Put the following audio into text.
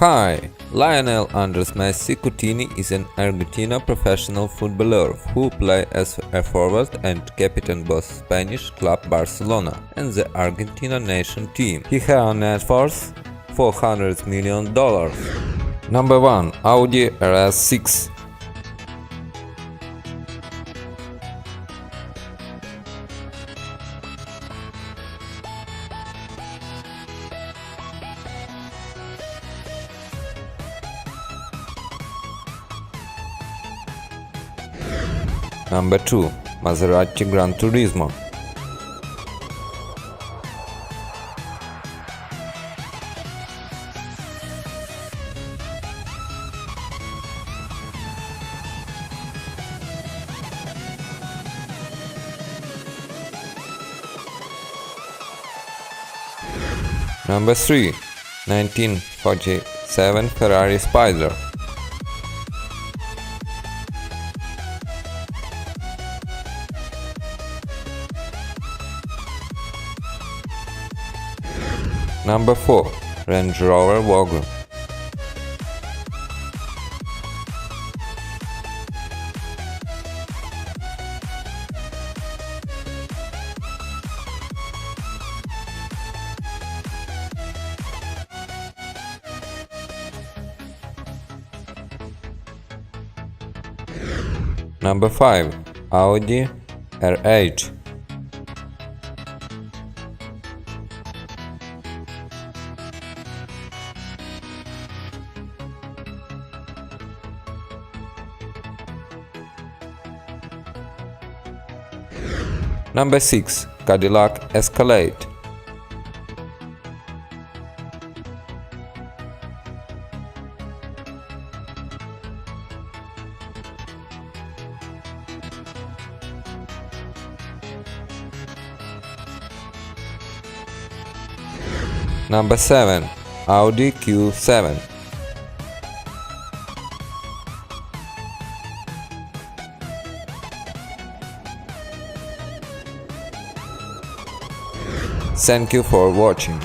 Hi, Lionel Andrés Messi Cuccittini is an Argentina professional footballer who plays as a forward and captain both Spanish club Barcelona and the Argentina national team. He has a net worth $400 million. Number 1. Audi RS6. Number 2. Maserati Gran Turismo. Number 3. 1947 Ferrari Spider. Number 4. Range Rover Vogue. Number 5. Audi R8. Number 6. Cadillac Escalade. Number 7. Audi Q7. Thank you for watching.